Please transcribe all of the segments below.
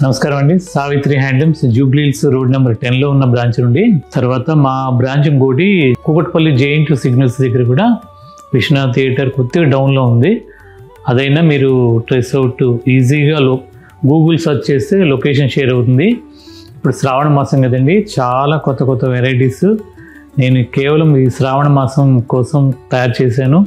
నమస్కారం అండి. Savitri handlooms Jubilee hills road number 10 లో ఉన్న బ్రాంచ్ నుండి తర్వాత మా బ్రాంచ్ ఇంకోటి కూకట్పల్లి జేఎన్టీ సిగ్నల్స్ దగ్గర కూడా విశ్వనాథ్ థియేటర్ కొద్దిగా డౌన్లో ఉంది. అదైనా మీరు ట్రేస్ అవుట్ ఈజీగా గూగుల్ సెర్చ్ చేస్తే లొకేషన్ షేర్ అవుతుంది. ఇప్పుడు శ్రావణ మాసం కదండి, చాలా కొత్త కొత్త వెరైటీస్ నేను కేవలం ఈ శ్రావణ మాసం కోసం తయారు చేశాను.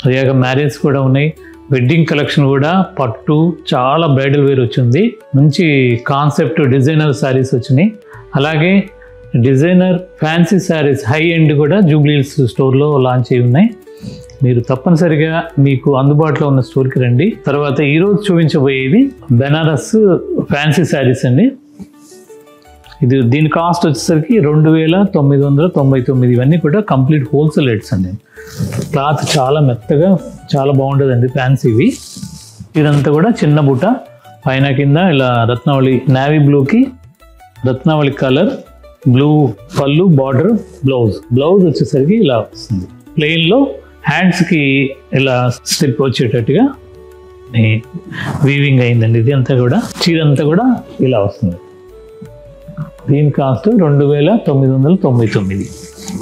అదేగా మ్యారేజ్ కూడా ఉన్నాయి, వెడ్డింగ్ కలెక్షన్ కూడా పట్టు చాలా బ్రైడల్ వేర్ వచ్చింది, మంచి కాన్సెప్ట్ డిజైనర్ శారీస్ వచ్చినాయి. అలాగే designer fancy saris high end కూడా జూబ్లీ హిల్స్ స్టోర్లో లాంచ్ అయి ఉన్నాయి. మీరు తప్పనిసరిగా మీకు అందుబాటులో ఉన్న స్టోర్కి రండి. తర్వాత ఈరోజు చూపించబోయేది బెనారస్ ఫ్యాన్సీ శారీస్ అండి. దీని కాస్ట్ వచ్చేసరికి 2999. ఇవన్నీ కూడా కంప్లీట్ హోల్సేల్ రేట్స్ అండి. క్లాత్ చాలా మెత్తగా చాలా బాగుంటుందండి ఫ్యాన్సీవి. ఇదంతా కూడా చిన్న బుట్ట పైన కింద ఇలా రత్నావళి నేవీ బ్లూకి రత్నావళి కలర్ బ్లూ పళ్ళు బార్డర్ బ్లౌజ్ వచ్చేసరికి ఇలా వస్తుంది. ప్లెయిన్లో హ్యాండ్స్కి ఇలా స్ట్రిప్ వచ్చేటట్టుగా వీవింగ్ అయిందండి. ఇది అంతా కూడా చీర అంతా కూడా ఇలా వస్తుంది. దీని కాస్ట్ 2999.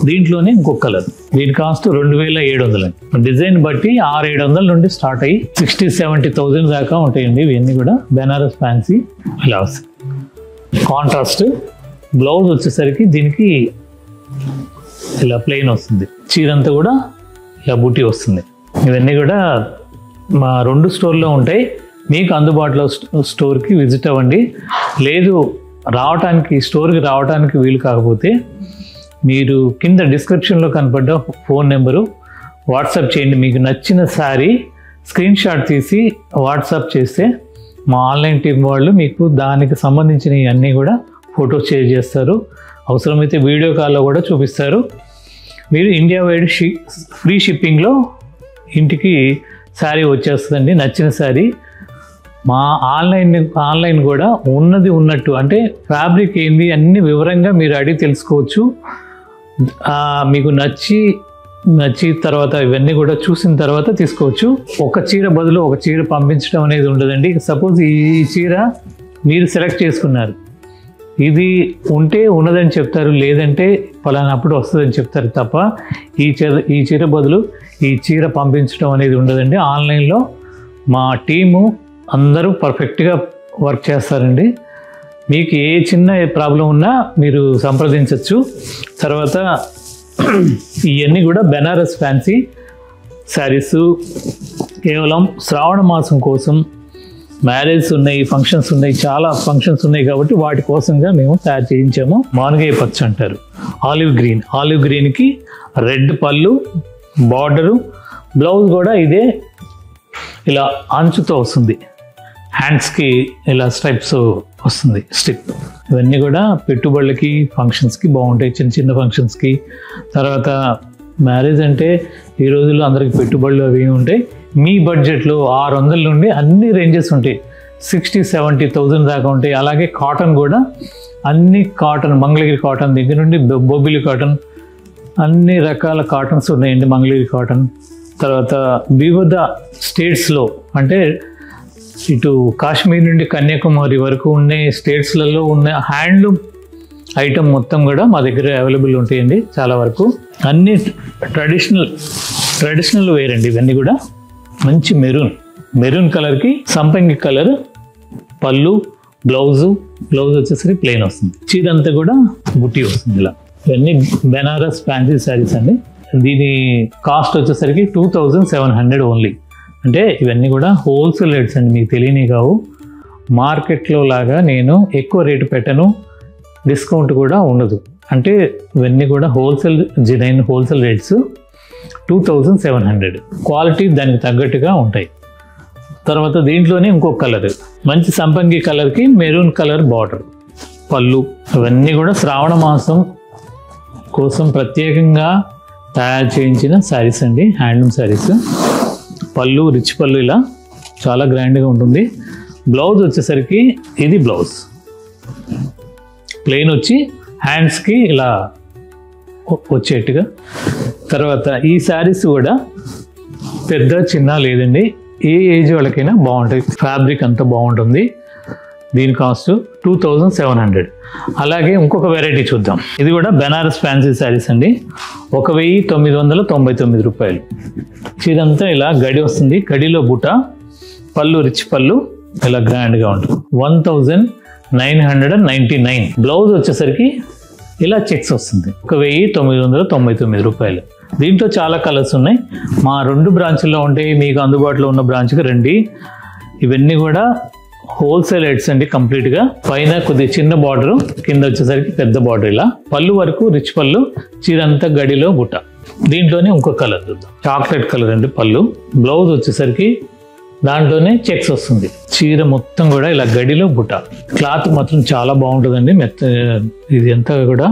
దీంట్లోనే ఇంకొక కలర్, దీని కాస్ట్ 2700. డిజైన్ బట్టి 600-700 నుండి స్టార్ట్ అయ్యి 60,000-70,000 దాకా ఉంటాయండి. ఇవన్నీ కూడా బెనారస్ ఫ్యాన్సీ ఇలా వస్తుంది. కాంట్రాస్ట్ బ్లౌజ్ వచ్చేసరికి దీనికి ఇలా ప్లెయిన్ వస్తుంది. చీరంతా కూడా ఇలా బూటీ వస్తుంది. ఇవన్నీ కూడా మా 2 స్టోర్లో ఉంటాయి. మీకు అందుబాటులో స్టోర్కి విజిట్ అవ్వండి. లేదు స్టోర్కి రావడానికి వీలు కాకపోతే మీరు కింద డిస్క్రిప్షన్లో కనపడ్డ ఫోన్ నెంబరు వాట్సాప్ చేయండి. మీకు నచ్చిన శారీ స్క్రీన్ షాట్ తీసి వాట్సాప్ చేస్తే మా ఆన్లైన్ టీం వాళ్ళు మీకు దానికి సంబంధించిన అన్నీ కూడా ఫొటోస్ షేర్ చేస్తారు. అవసరమైతే వీడియో కాల్లో కూడా చూపిస్తారు. మీరు ఇండియా వైడ్ ఫ్రీ షిప్పింగ్లో ఇంటికి శారీ వచ్చేస్తుందండి. నచ్చిన శారీ మా ఆన్లైన్ కూడా ఉన్నది ఉన్నట్టు, అంటే ఫ్యాబ్రిక్ ఏంది అన్ని వివరంగా మీరు అడిగి తెలుసుకోవచ్చు. మీకు నచ్చి తర్వాత ఇవన్నీ కూడా చూసిన తర్వాత తీసుకోవచ్చు. ఒక చీర బదులు ఒక చీర పంపించడం అనేది ఉండదండి. సపోజ్ ఈ చీర మీరు సెలెక్ట్ చేసుకున్నారు, ఇది ఉంటే ఉన్నదని చెప్తారు, లేదంటే ఫలానప్పుడు వస్తుందని చెప్తారు తప్ప ఈ చీర బదులు ఈ చీర పంపించడం అనేది ఉండదండి. ఆన్లైన్లో మా టీము అందరూ పర్ఫెక్ట్గా వర్క్ చేస్తారండి. మీకు ఏ చిన్న ప్రాబ్లం ఉన్నా మీరు సంప్రదించవచ్చు. తర్వాత ఇవన్నీ కూడా బెనారస్ ఫ్యాన్సీ శారీస్ కేవలం శ్రావణ మాసం కోసం, మ్యారేజ్ ఉన్నాయి, ఫంక్షన్స్ ఉన్నాయి, చాలా ఫంక్షన్స్ ఉన్నాయి కాబట్టి వాటి కోసంగా మేము తయారు చేయించాము. మానుగయ్య పచ్చ అంటారు, ఆలివ్ గ్రీన్కి రెడ్ పళ్ళు బార్డరు, బ్లౌజ్ కూడా ఇదే ఇలా అంచుతో వస్తుంది. హ్యాండ్స్కి ఇలా స్ట్రైప్స్ వస్తుంది స్ట్రిప్. ఇవన్నీ కూడా పెట్టుబడులకి ఫంక్షన్స్కి బాగుంటాయి, చిన్న చిన్న ఫంక్షన్స్కి. తర్వాత మ్యారేజ్ అంటే ఈ రోజుల్లో అందరికి పెట్టుబడులు అవి ఉంటాయి. మీ బడ్జెట్లో 600 నుండి అన్ని రేంజెస్ ఉంటాయి, 60,000-70,000 దాకా ఉంటాయి. అలాగే కాటన్ కూడా అన్ని కాటన్, మంగళగిరి కాటన్ దగ్గర నుండి బొబ్బిలి కాటన్, అన్ని రకాల కాటన్స్ ఉన్నాయండి. మంగళగిరి కాటన్ తర్వాత వివిధ స్టేట్స్లో, అంటే ఇటు కాశ్మీర్ నుండి కన్యాకుమారి వరకు ఉన్న స్టేట్స్లలో ఉన్న హ్యాండ్లూమ్ ఐటమ్ మొత్తం కూడా మా దగ్గర అవైలబుల్ ఉంటాయండి. చాలా వరకు అన్ని ట్రెడిషనల్ వేర్ అండి. ఇవన్నీ కూడా మంచి మెరూన్ కలర్కి సంపంగి కలర్ పళ్ళు, బ్లౌజ్ వచ్చేసరికి ప్లెయిన్ వస్తుంది. చీరంతా కూడా బుట్టి వస్తుంది. ఇలా ఇవన్నీ బెనారస్ ఫ్యాన్సీ శారీస్ అండి. దీని కాస్ట్ వచ్చేసరికి 2700 ఓన్లీ. అంటే ఇవన్నీ కూడా హోల్సేల్ రేట్స్ అండి, మీకు తెలియని కావు. మార్కెట్లో లాగా నేను ఎక్కువ రేటు పెట్టను, డిస్కౌంట్ కూడా ఉండదు. అంటే ఇవన్నీ కూడా హోల్సేల్ రేట్స్ 2700. క్వాలిటీ దానికి తగ్గట్టుగా ఉంటాయి. తర్వాత దీంట్లోనే ఇంకొక కలర్, మంచి సంపంగి కలర్కి మెరూన్ కలర్ బార్డర్, పళ్ళు. ఇవన్నీ కూడా శ్రావణ మాసం కోసం ప్రత్యేకంగా తయారు చేయించిన శారీస్ అండి, హ్యాండ్లూమ్ శారీస్. పళ్ళు రిచ్ పళ్ళు ఇలా చాలా గ్రాండ్గా ఉంటుంది. బ్లౌజ్ వచ్చేసరికి ఇది బ్లౌజ్ ప్లెయిన్ వచ్చి హ్యాండ్స్కి ఇలా వచ్చేట్టుగా. తర్వాత ఈ శారీస్ కూడా పెద్ద చిన్న లేదండి, ఏ ఏజ్ వాళ్ళకైనా బాగుంటాయి. ఫ్యాబ్రిక్ అంతా బాగుంటుంది. దీని కాస్ట్ 2700. అలాగే ఇంకొక వెరైటీ చూద్దాం. ఇది కూడా బెనారస్ ఫ్యాన్సీ శారీస్ అండి. 1999 రూపాయలు. చీర అంతా ఇలా గడి వస్తుంది, గడిలో బుట్ట, పళ్ళు రిచ్ పళ్ళు, ఇలా గ్రాండ్గా ఉంటుంది. 1999. బ్లౌజ్ వచ్చేసరికి ఇలా చెక్స్ వస్తుంది. 1999 రూపాయలు. దీంట్లో చాలా కలర్స్ ఉన్నాయి. మా 2 బ్రాంచ్ల్లో ఉంటాయి, మీకు అందుబాటులో ఉన్న బ్రాంచ్కి రండి. ఇవన్నీ కూడా హోల్సేల్ రేట్స్ అండి. కంప్లీట్గా పైన కొద్దిగా చిన్న బార్డర్, కింద వచ్చేసరికి పెద్ద బార్డర్. ఇలా పళ్ళు వరకు రిచ్ పళ్ళు, చీరంతా గడిలో బుట్ట. దీంట్లోనే ఇంకో కలర్ చూద్దాం. చాక్లెట్ కలర్ అండి పళ్ళు. బ్లౌజ్ వచ్చేసరికి దాంట్లోనే చెక్స్ వస్తుంది. చీర మొత్తం కూడా ఇలా గడిలో బుట్ట. క్లాత్ మాత్రం చాలా బాగుంటుందండి. ఇది అంతా కూడా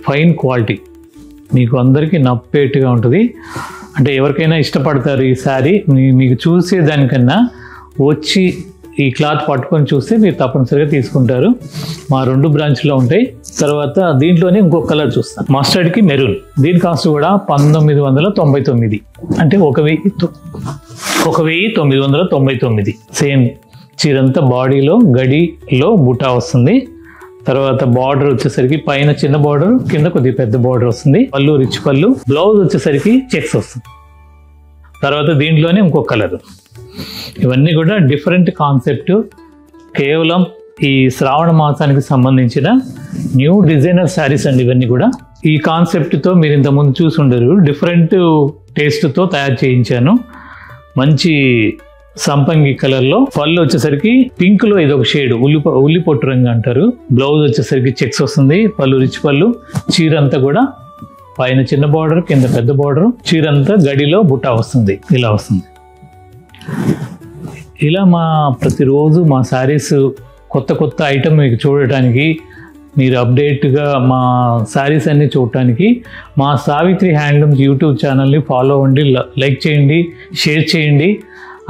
ఫైన్ క్వాలిటీ, మీకు అందరికీ నప్పేట్టుగా ఉంటుంది. అంటే ఎవరికైనా ఇష్టపడతారు ఈ శారీ. మీకు చూసే దానికన్నా వచ్చి ఈ క్లాత్ పట్టుకొని చూస్తే మీరు తప్పనిసరిగా తీసుకుంటారు. మా 2 బ్రాంచ్లో ఉంటాయి. తర్వాత దీంట్లోనే ఇంకొక కలర్ చూస్తాం, మస్టర్డ్కి మెరూన్. దీని కాస్ట్ కూడా 1999. అంటే 1999. సేమ్ చీరంతా బాడీలో గడిలో బుటా వస్తుంది. తర్వాత బార్డర్ వచ్చేసరికి పైన చిన్న బార్డర్, కింద కొద్దిగా పెద్ద బార్డర్ వస్తుంది. పళ్ళు రిచ్ పళ్ళు. బ్లౌజ్ వచ్చేసరికి చెక్స్ వస్తుంది. తర్వాత దీంట్లోనే ఇంకొక కలర్. ఇవన్నీ కూడా డిఫరెంట్ కాన్సెప్ట్. కేవలం ఈ శ్రావణ మాసానికి సంబంధించిన న్యూ డిజైనర్ శారీస్ అండి ఇవన్నీ కూడా. ఈ కాన్సెప్ట్తో మీరు ఇంతకుముందు చూసి ఉండరు. డిఫరెంట్ టేస్ట్తో తయారు చేయించాను. మంచి సంపంగి కలర్లో. పళ్ళు వచ్చేసరికి పింక్లో ఇదొక షేడ్, ఉల్లి పొట్టు రంగు అంటారు. బ్లౌజ్ వచ్చేసరికి చెక్స్ వస్తుంది. పళ్ళు రిచ్ పళ్ళు. చీరంతా కూడా పైన చిన్న బార్డర్, కింద పెద్ద బార్డర్. చీరంతా గడిలో బుట్ట వస్తుంది. ఇలా వస్తుంది. ఇలా ప్రతిరోజు మా శారీస్ కొత్త ఐటమ్ మీకు చూడటానికి, మీరు అప్డేట్గా మా శారీస్ అన్నీ చూడటానికి మా సావిత్రి హ్యాండ్లూమ్స్ యూట్యూబ్ ఛానల్ని ఫాలో అవ్వండి, లైక్ చేయండి, షేర్ చేయండి.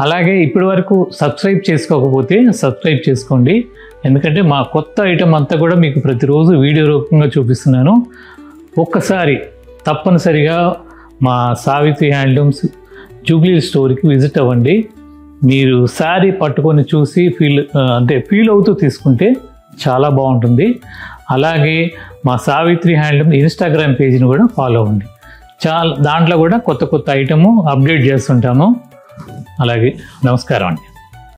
అలాగే ఇప్పటి వరకు సబ్స్క్రైబ్ చేసుకోకపోతే సబ్స్క్రైబ్ చేసుకోండి. ఎందుకంటే మా కొత్త ఐటమ్ అంతా కూడా మీకు ప్రతిరోజు వీడియో రూపంగా చూపిస్తున్నాను. ఒక్కసారి తప్పనిసరిగా మా సావిత్రి హ్యాండ్లూమ్స్ జూబ్లీ స్టోర్కి విజిట్ అవ్వండి. మీరు శారీ పట్టుకొని చూసి ఫీల్ అవుతూ తీసుకుంటే చాలా బాగుంటుంది. అలాగే మా సావిత్రి హ్యాండ్లూమ్ ఇన్స్టాగ్రామ్ పేజ్ని కూడా ఫాలో అవ్వండి. దాంట్లో కూడా కొత్త ఐటము అప్డేట్ చేస్తుంటాము. అలాగే నమస్కారం అండి.